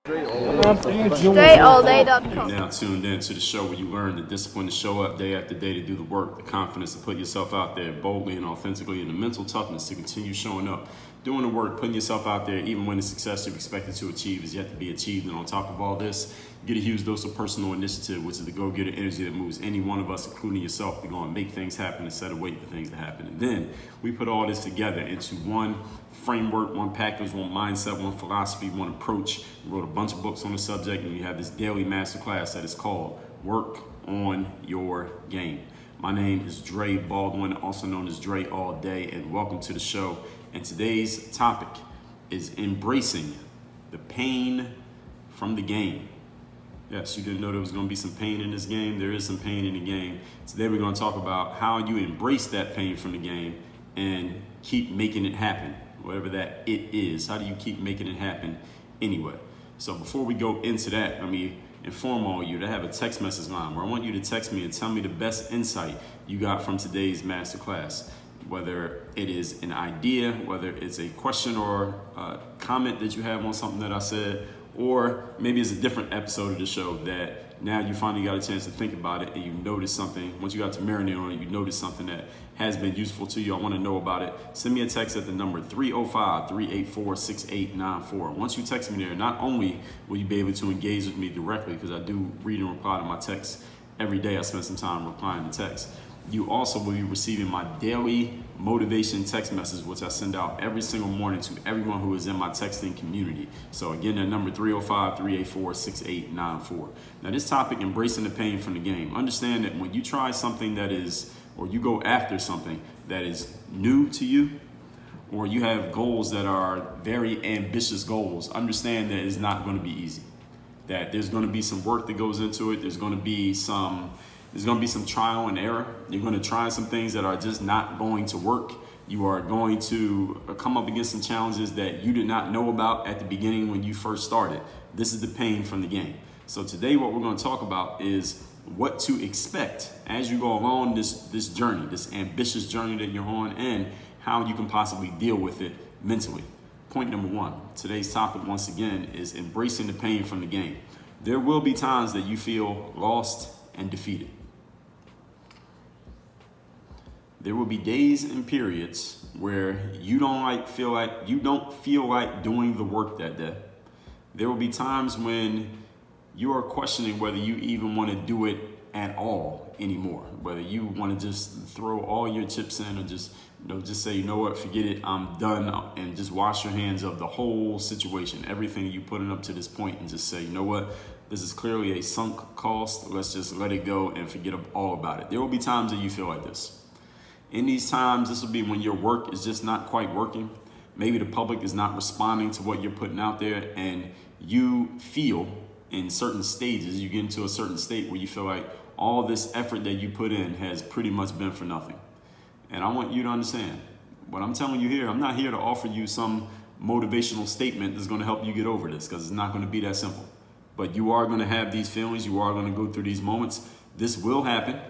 DreAllDay.com. Now tuned in to the show where you learn the discipline to show up day after day to do the work, the confidence to put yourself out there boldly and authentically, and the mental toughness to continue showing up, doing the work, putting yourself out there even when the success you've expected to achieve is yet to be achieved. And on top of all this, get a huge dose of personal initiative, which is the go-getter energy that moves any one of us, including yourself, to go and make things happen instead of waiting for things to happen. And then we put all this together into one framework, one package, one mindset, one philosophy, one approach. We wrote a bunch of books on the subject, and we have this daily masterclass that is called Work on Your Game. My name is Dre Baldwin, also known as Dre All Day, and welcome to the show. And today's topic is embracing the pain from the game. Yes, you didn't know there was going to be some pain in this game. There is some pain in the game. Today we're going to talk about how you embrace that pain from the game and keep making it happen, whatever that it is. How do you keep making it happen anyway? So before we go into that, let me inform all of you that I have a text message line where I want you to text me and tell me the best insight you got from today's masterclass. Whether it is an idea, whether it's a question or a comment that you have on something that I said, or maybe it's a different episode of the show that now you finally got a chance to think about it and you notice something. Once you got to marinate on it, you notice something that has been useful to you. I want to know about it. Send me a text at the number 305-384-6894. Once you text me there, not only will you be able to engage with me directly, because I do read and reply to my texts every day. I spend some time replying to texts. You also will be receiving my daily motivation text message, which I send out every single morning to everyone who is in my texting community. So again, that number 305-384-6894. Now this topic, embracing the pain from the game. Understand that when you try something that is, or you go after something that is new to you, or you have goals that are very ambitious goals, understand that it's not going to be easy. That there's going to be some work that goes into it. There's going to be some trial and error. You're going to try some things that are just not going to work. You are going to come up against some challenges that you did not know about at the beginning when you first started. This is the pain from the game. So today what we're going to talk about is what to expect as you go along this journey, this ambitious journey that you're on, and how you can possibly deal with it mentally. Point number one, today's topic once again is embracing the pain from the game. There will be times that you feel lost and defeated. There will be days and periods where you don't feel like doing the work that day. There will be times when you are questioning whether you even want to do it at all anymore. Whether you want to just throw all your chips in, or just say, you know what, forget it, I'm done, and just wash your hands of the whole situation, everything you put in up to this point, and just say, you know what, this is clearly a sunk cost. Let's just let it go and forget all about it. There will be times that you feel like this. In these times, this will be when your work is just not quite working. Maybe the public is not responding to what you're putting out there, and you feel in certain stages, you get into a certain state where you feel like all this effort that you put in has pretty much been for nothing. And I want you to understand, what I'm telling you here, I'm not here to offer you some motivational statement that's going to help you get over this, because it's not going to be that simple. But you are going to have these feelings. You are going to go through these moments. This will happen,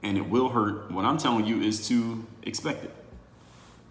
and it will hurt. What I'm telling you is to expect it.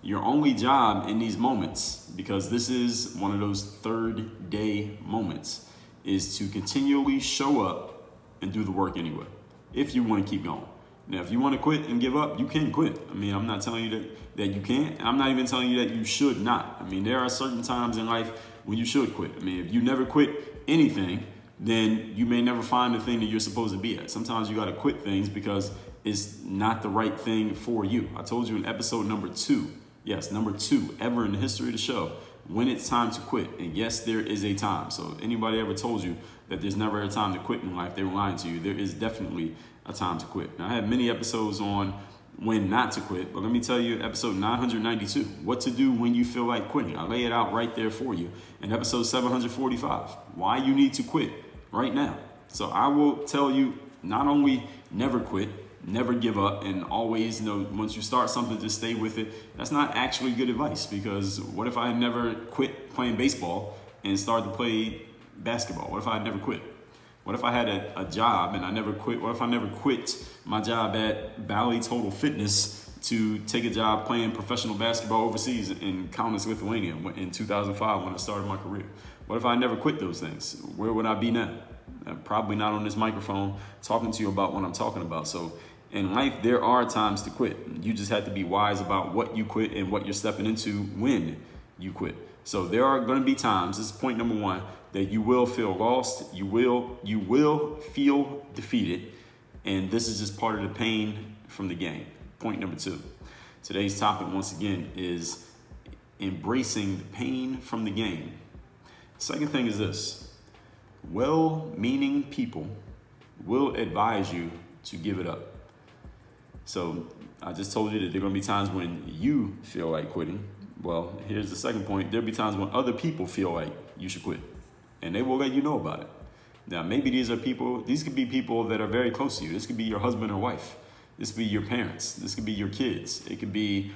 Your only job in these moments, because this is one of those third day moments, is to continually show up and do the work anyway, if you want to keep going. Now, if you want to quit and give up, you can quit. I mean, I'm not telling you that you can't. I'm not even telling you that you should not. I mean, there are certain times in life when you should quit. I mean, if you never quit anything, then you may never find the thing that you're supposed to be at. Sometimes you got to quit things because it's not the right thing for you. I told you in episode number 2, yes, number 2 ever in the history of the show, when it's time to quit. And yes, there is a time. So if anybody ever told you that there's never a time to quit in life, they were lying to you. There is definitely a time to quit. Now, I have many episodes on when not to quit, but let me tell you, episode 992, what to do when you feel like quitting. I lay it out right there for you. In episode 745, why you need to quit right now. So I will tell you, not only never quit, never give up, and always once you start something, just stay with it. That's not actually good advice, because what if I had never quit playing baseball and started to play basketball? What if I had never quit? What if I had a job and I never quit? What if I never quit my job at Bally Total Fitness to take a job playing professional basketball overseas in Kaunas, Lithuania in 2005 when I started my career? What if I never quit those things? Where would I be now? Probably not on this microphone talking to you about what I'm talking about. So in life, there are times to quit. You just have to be wise about what you quit and what you're stepping into when you quit. So there are going to be times, this is point number one, that you will feel lost. You will feel defeated. And this is just part of the pain from the game. Point number two. Today's topic, once again, is embracing the pain from the game. Second thing is this: well-meaning people will advise you to give it up. So I just told you that there are going to be times when you feel like quitting. Well, here's the second point. There'll be times when other people feel like you should quit, and they will let you know about it. Now, maybe these could be people that are very close to you. This could be your husband or wife. This could be your parents. This could be your kids. It could be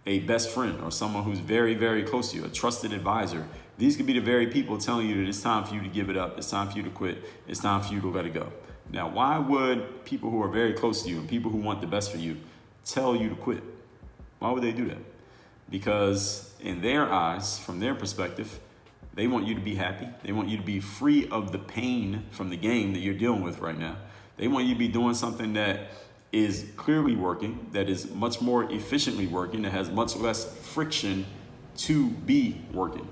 a best friend or someone who's very, very close to you, a trusted advisor. These could be the very people telling you that it's time for you to give it up. It's time for you to quit. It's time for you to let it go. Now, why would people who are very close to you and people who want the best for you tell you to quit? Why would they do that? Because in their eyes, from their perspective, they want you to be happy. They want you to be free of the pain from the game that you're dealing with right now. They want you to be doing something that is clearly working, that is much more efficiently working, that has much less friction to be working.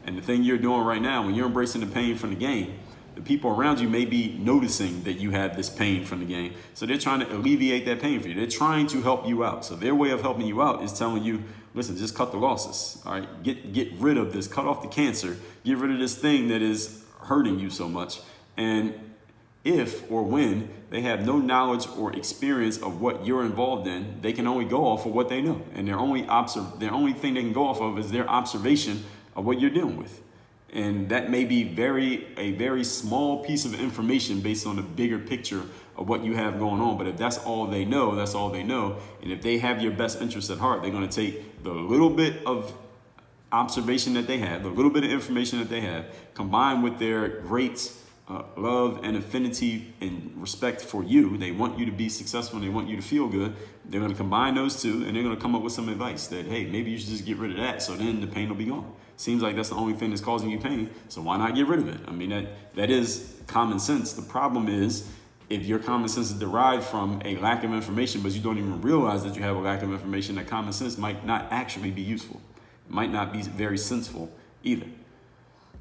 And the thing you're doing right now, when you're embracing the pain from the game, the people around you may be noticing that you have this pain from the game. So they're trying to alleviate that pain for you. They're trying to help you out. So their way of helping you out is telling you, listen, just cut the losses. All right, get rid of this, cut off the cancer, get rid of this thing that is hurting you so much. And if or when they have no knowledge or experience of what you're involved in, they can only go off of what they know. And their only thing they can go off of is their observation of what you're dealing with. And that may be a very small piece of information based on the bigger picture of what you have going on. But if that's all they know, that's all they know. And if they have your best interest at heart, they're going to take the little bit of observation that they have, the little bit of information that they have, combined with their great love and affinity and respect for you. They want you to be successful and they want you to feel good. They're going to combine those two and they're going to come up with some advice that, hey, maybe you should just get rid of that, so then the pain will be gone. Seems like that's the only thing that's causing you pain, so why not get rid of it? I mean, that is common sense. The problem is if your common sense is derived from a lack of information, but you don't even realize that you have a lack of information, that common sense might not actually be useful. It might not be very senseful either.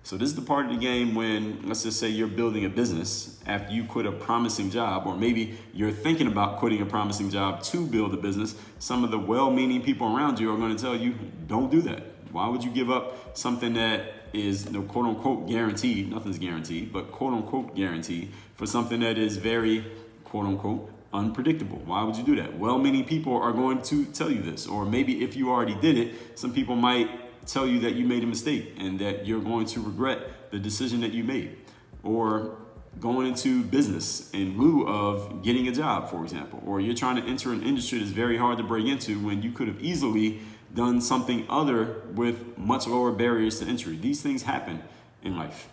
So this is the part of the game when, let's just say you're building a business after you quit a promising job, or maybe you're thinking about quitting a promising job to build a business. Some of the well-meaning people around you are going to tell you, don't do that. Why would you give up something that is quote unquote guaranteed? Nothing's guaranteed, but quote unquote guaranteed for something that is very quote unquote unpredictable. Why would you do that? Well-meaning people are going to tell you this, or maybe if you already did it, some people might tell you that you made a mistake and that you're going to regret the decision that you made, or going into business in lieu of getting a job, for example, or you're trying to enter an industry that's very hard to break into when you could have easily done something other with much lower barriers to entry. These things happen in life.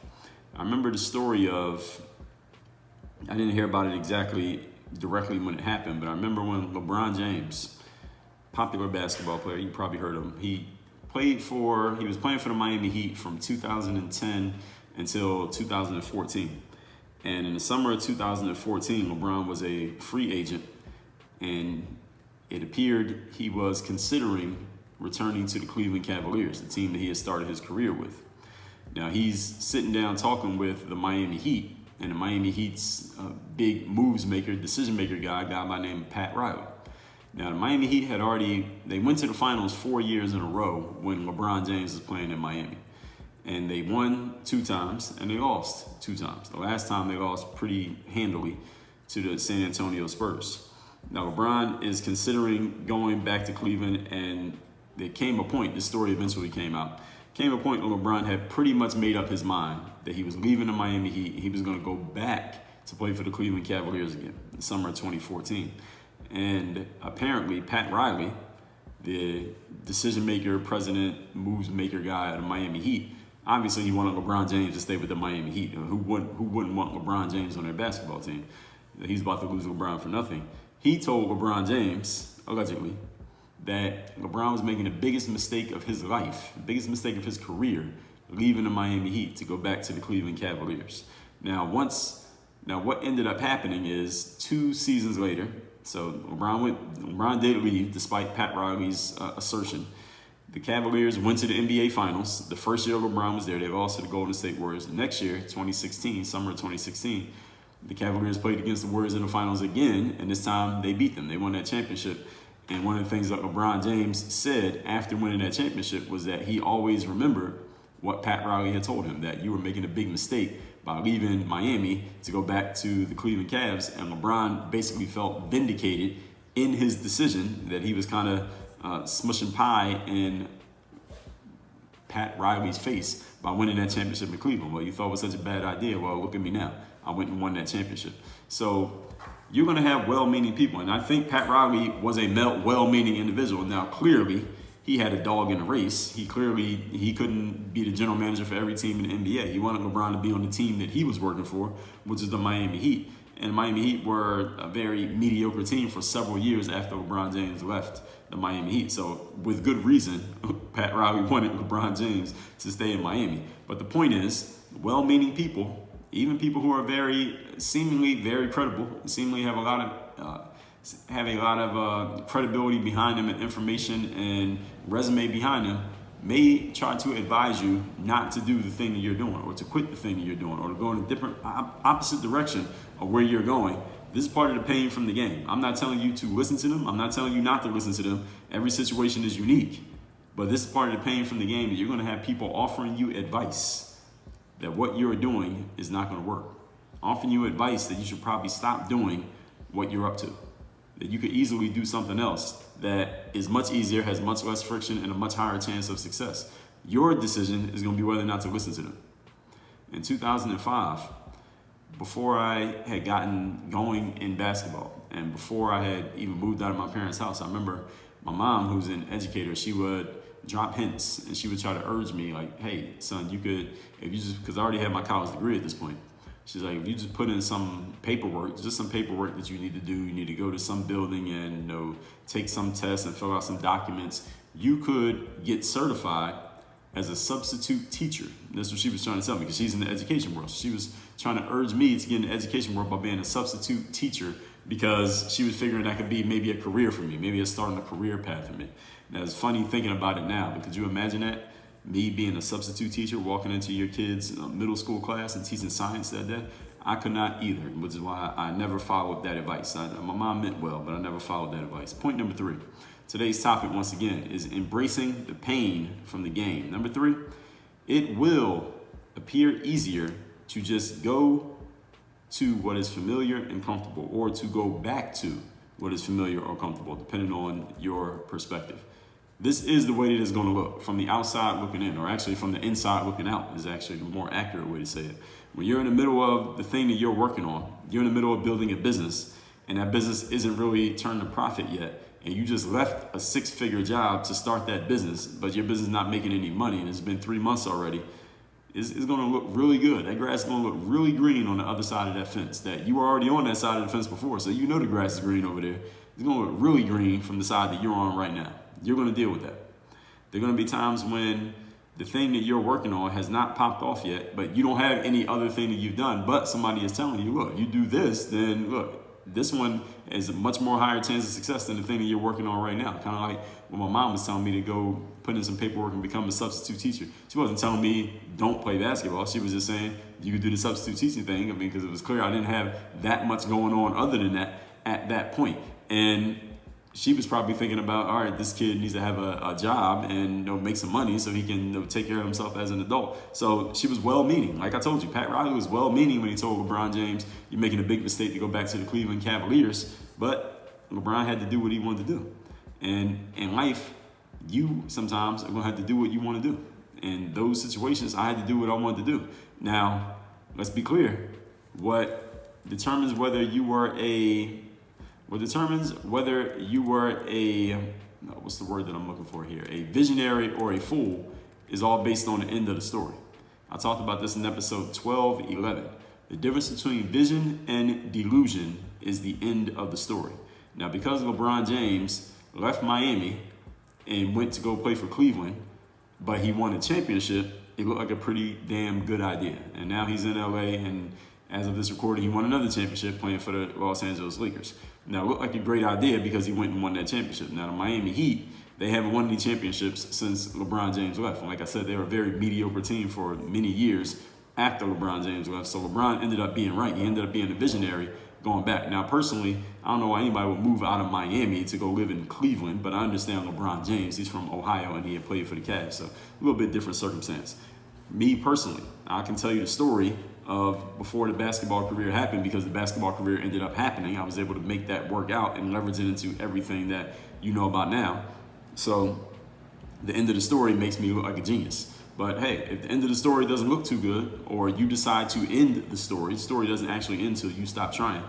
I remember the story of, I didn't hear about it exactly directly when it happened, but I remember when LeBron James, popular basketball player, you probably heard of him, he was playing for the Miami Heat from 2010 until 2014. And in the summer of 2014, LeBron was a free agent, and it appeared he was considering returning to the Cleveland Cavaliers, the team that he had started his career with. Now he's sitting down talking with the Miami Heat, and the Miami Heat's big moves maker, decision maker guy, a guy by the name of Pat Riley. Now, the Miami Heat they went to the finals 4 years in a row when LeBron James was playing in Miami. And they won 2 times and they lost 2 times. The last time they lost pretty handily to the San Antonio Spurs. Now, LeBron is considering going back to Cleveland, and there came a point, this story eventually came out, came a point where LeBron had pretty much made up his mind that he was leaving the Miami Heat. He was going to go back to play for the Cleveland Cavaliers again in the summer of 2014. And apparently Pat Riley, the decision maker, president, moves maker guy at the Miami Heat, obviously he wanted LeBron James to stay with the Miami Heat. Who wouldn't want LeBron James on their basketball team? He's about to lose LeBron for nothing. He told LeBron James, allegedly, that LeBron was making the biggest mistake of his life, the biggest mistake of his career, leaving the Miami Heat to go back to the Cleveland Cavaliers. Now what ended up happening is 2 seasons later, so LeBron did leave despite Pat Riley's assertion. The Cavaliers went to the NBA Finals. The first year LeBron was there, they lost to the Golden State Warriors. The next year, 2016, summer of 2016, the Cavaliers played against the Warriors in the finals again, and this time they beat them. They won that championship. And one of the things that LeBron James said after winning that championship was that he always remembered what Pat Riley had told him, that you were making a big mistake by leaving Miami to go back to the Cleveland Cavs. And LeBron basically felt vindicated in his decision, that he was kind of smushing pie in Pat Riley's face by winning that championship in Cleveland. Well, you thought it was such a bad idea. Well, look at me now. I went and won that championship. So you're going to have well-meaning people. And I think Pat Riley was a well-meaning individual. Now, clearly, he had a dog in the race. He couldn't be the general manager for every team in the NBA. He wanted LeBron to be on the team that he was working for, which is the Miami Heat. And the Miami Heat were a very mediocre team for several years after LeBron James left the Miami Heat. So with good reason, Pat Riley wanted LeBron James to stay in Miami. But the point is, well-meaning people, even people who are seemingly very credible, seemingly have a lot of credibility behind them and information and resume behind them, may try to advise you not to do the thing that you're doing, or to quit the thing that you're doing, or to go in a different, opposite direction of where you're going. This is part of the pain from the game. I'm not telling you to listen to them. I'm not telling you not to listen to them. Every situation is unique. But this is part of the pain from the game, that you're going to have people offering you advice that what you're doing is not going to work. Offering you advice that you should probably stop doing what you're up to. That you could easily do something else that is much easier, has much less friction, and a much higher chance of success. Your decision is going to be whether or not to listen to them. In 2005, before I had gotten going in basketball, and before I had even moved out of my parents' house, I remember my mom, who's an educator, she would drop hints, and she would try to urge me, like, hey, son, you could, if you just, because I already had my college degree at this point. She's like, if you just put in some paperwork, just some paperwork that you need to do, you need to go to some building and take some tests and fill out some documents, you could get certified as a substitute teacher. That's what she was trying to tell me, because she's in the education world. She was trying to urge me to get in the education world by being a substitute teacher, because she was figuring that could be maybe a career for me, maybe starting a career path for me. Now, it's funny thinking about it now, but could you imagine that? Me being a substitute teacher, walking into your kids' middle school class and teaching science that day? I could not either, which is why I never followed that advice. My mom meant well, but I never followed that advice. Point number 3. Today's topic, once again, is embracing the pain from the game. Number 3, it will appear easier to just go to what is familiar and comfortable, or to go back to what is familiar or comfortable, depending on your perspective. This is the way that it's going to look from the outside looking in, or actually from the inside looking out is actually the more accurate way to say it. When you're in the middle of the thing that you're working on, you're in the middle of building a business, and that business isn't really turned a profit yet, and you just left a 6-figure job to start that business, but your business is not making any money, and it's been 3 months already, it's going to look really good. That grass is going to look really green on the other side of that fence. That you were already on that side of the fence before, so you know the grass is green over there. It's going to look really green from the side that you're on right now. You're going to deal with that. There are going to be times when the thing that you're working on has not popped off yet, but you don't have any other thing that you've done, but somebody is telling you, look, you do this, then look, this one is a much more higher chance of success than the thing that you're working on right now. Kind of like when my mom was telling me to go put in some paperwork and become a substitute teacher. She wasn't telling me don't play basketball. She was just saying you could do the substitute teaching thing. I mean, because it was clear I didn't have that much going on other than that at that point. And she was probably thinking about, all right, this kid needs to have a job and make some money so he can take care of himself as an adult. So she was well-meaning. Like I told you, Pat Riley was well-meaning when he told LeBron James, you're making a big mistake to go back to the Cleveland Cavaliers. But LeBron had to do what he wanted to do. And in life, you sometimes are going to have to do what you want to do. In those situations, I had to do what I wanted to do. Now, let's be clear. What determines whether you were a what's the word that I'm looking for here? A visionary or a fool is all based on the end of the story. I talked about this in episode 12:11. The difference between vision and delusion is the end of the story. Now, because LeBron James left Miami and went to go play for Cleveland, but he won a championship it looked like a pretty damn good idea. And now he's in LA, and as of this recording, he won another championship playing for the Los Angeles Lakers. Now, it looked like a great idea because he went and won that championship. Now, the Miami Heat, they haven't won any championships since LeBron James left. And like I said, they were a very mediocre team for many years after LeBron James left. So LeBron ended up being right. He ended up being a visionary going back. Now, personally, I don't know why anybody would move out of Miami to go live in Cleveland, but I understand LeBron James. He's from Ohio, and he had played for the Cavs, so a little bit different circumstance. Me, personally, I can tell you the story of before the basketball career happened, because the basketball career ended up happening. I was able to make that work out and leverage it into everything that you know about now. So the end of the story makes me look like a genius. But hey, if the end of the story doesn't look too good, or you decide to end the story doesn't actually end until you stop trying,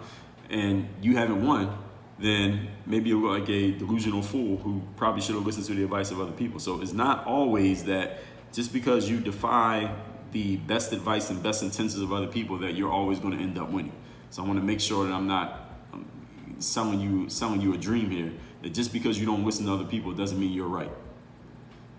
and you haven't won, then maybe you look like a delusional fool who probably should have listened to the advice of other people. So it's not always that just because you defy the best advice and best intentions of other people that you're always going to end up winning. So I want to make sure that I'm not selling you a dream here, that just because you don't listen to other people doesn't mean you're right.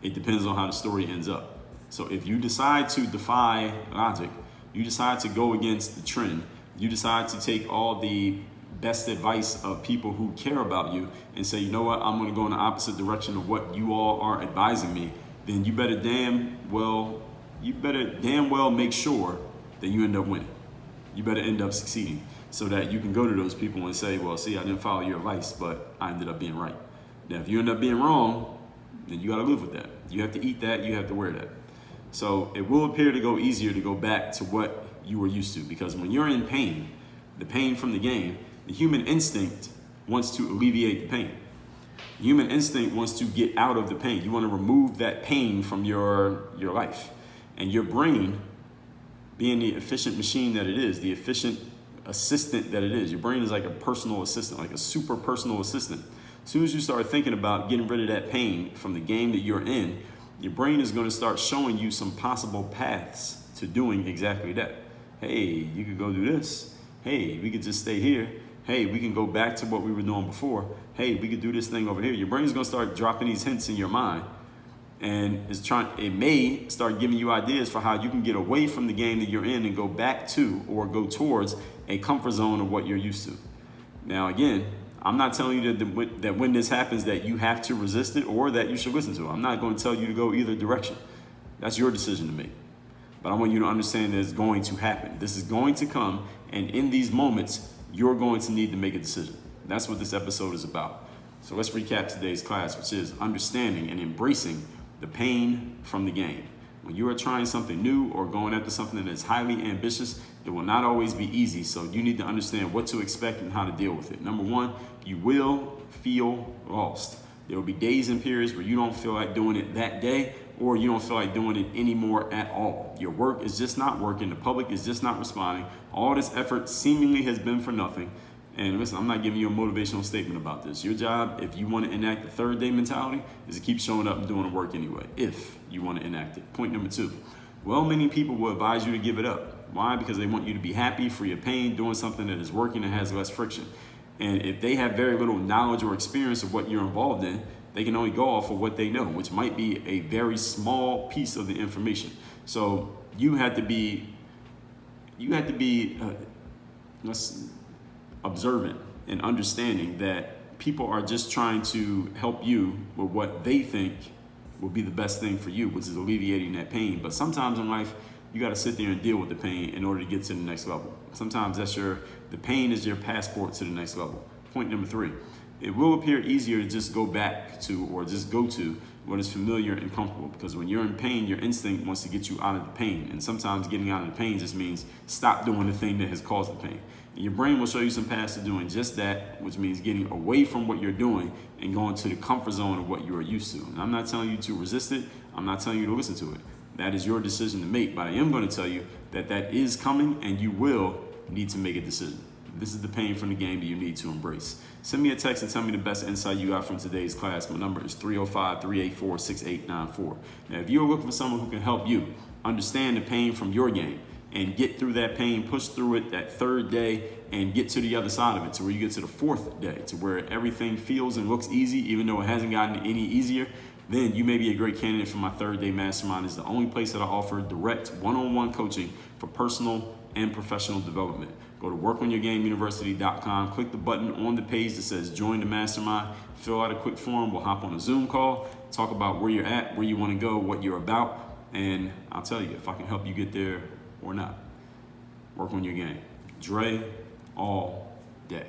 It depends on how the story ends up. So if you decide to defy logic, you decide to go against the trend, you decide to take all the best advice of people who care about you and say, you know what, I'm going to go in the opposite direction of what you all are advising me, then you better damn well make sure that you end up winning. You better end up succeeding so that you can go to those people and say, well, see, I didn't follow your advice, but I ended up being right. Now, if you end up being wrong, then you got to live with that. You have to eat that. You have to wear that. So it will appear to go easier to go back to what you were used to, because when you're in pain, the pain from the game, the human instinct wants to alleviate the pain. The human instinct wants to get out of the pain. You want to remove that pain from your life. And your brain, being the efficient machine that it is, the efficient assistant that it is, your brain is like a personal assistant, like a super personal assistant. As soon as you start thinking about getting rid of that pain from the game that you're in, your brain is going to start showing you some possible paths to doing exactly that. Hey, you could go do this. Hey, we could just stay here. Hey, we can go back to what we were doing before. Hey, we could do this thing over here. Your brain's going to start dropping these hints in your mind. And it may start giving you ideas for how you can get away from the game that you're in and go back to or go towards a comfort zone of what you're used to. Now, again, I'm not telling you that when this happens that you have to resist it or that you should listen to it. I'm not going to tell you to go either direction. That's your decision to make. But I want you to understand that it's going to happen. This is going to come, and in these moments, you're going to need to make a decision. That's what this episode is about. So let's recap today's class, which is understanding and embracing the pain from the game. When you are trying something new or going after something that is highly ambitious, it will not always be easy. So you need to understand what to expect and how to deal with it. Number one, you will feel lost. There will be days and periods where you don't feel like doing it that day, or you don't feel like doing it anymore at all. Your work is just not working. The public is just not responding. All this effort seemingly has been for nothing. And listen, I'm not giving you a motivational statement about this. Your job, if you want to enact the third day mentality, is to keep showing up and doing the work anyway, if you want to enact it. Point number two, well-meaning people will advise you to give it up. Why? Because they want you to be happy, free of pain, doing something that is working and has less friction. And if they have very little knowledge or experience of what you're involved in, they can only go off of what they know, which might be a very small piece of the information. So you have to be observant and understanding that people are just trying to help you with what they think will be the best thing for you, which is alleviating that pain. But sometimes in life, you got to sit there and deal with the pain in order to get to the next level. Sometimes the pain is your passport to the next level. Point number three, it will appear easier to just go back to or just go to what is familiar and comfortable, because when you're in pain, your instinct wants to get you out of the pain. And sometimes getting out of the pain just means stop doing the thing that has caused the pain. And your brain will show you some paths to doing just that, which means getting away from what you're doing and going to the comfort zone of what you are used to. And I'm not telling you to resist it. I'm not telling you to listen to it. That is your decision to make. But I am going to tell you that that is coming, and you will need to make a decision. This is the pain from the game that you need to embrace. Send me a text and tell me the best insight you got from today's class. My number is 305-384-6894. Now, if you're looking for someone who can help you understand the pain from your game and get through that pain, push through it that third day, and get to the other side of it, to where you get to the fourth day, to where everything feels and looks easy, even though it hasn't gotten any easier, then you may be a great candidate for my 3rd day mastermind. It's the only place that I offer direct one-on-one coaching for personal and professional development. Go to workonyourgameuniversity.com, click the button on the page that says join the mastermind, fill out a quick form, we'll hop on a Zoom call, talk about where you're at, where you want to go, what you're about, and I'll tell you if I can help you get there or not. Work on your game. Dre all day.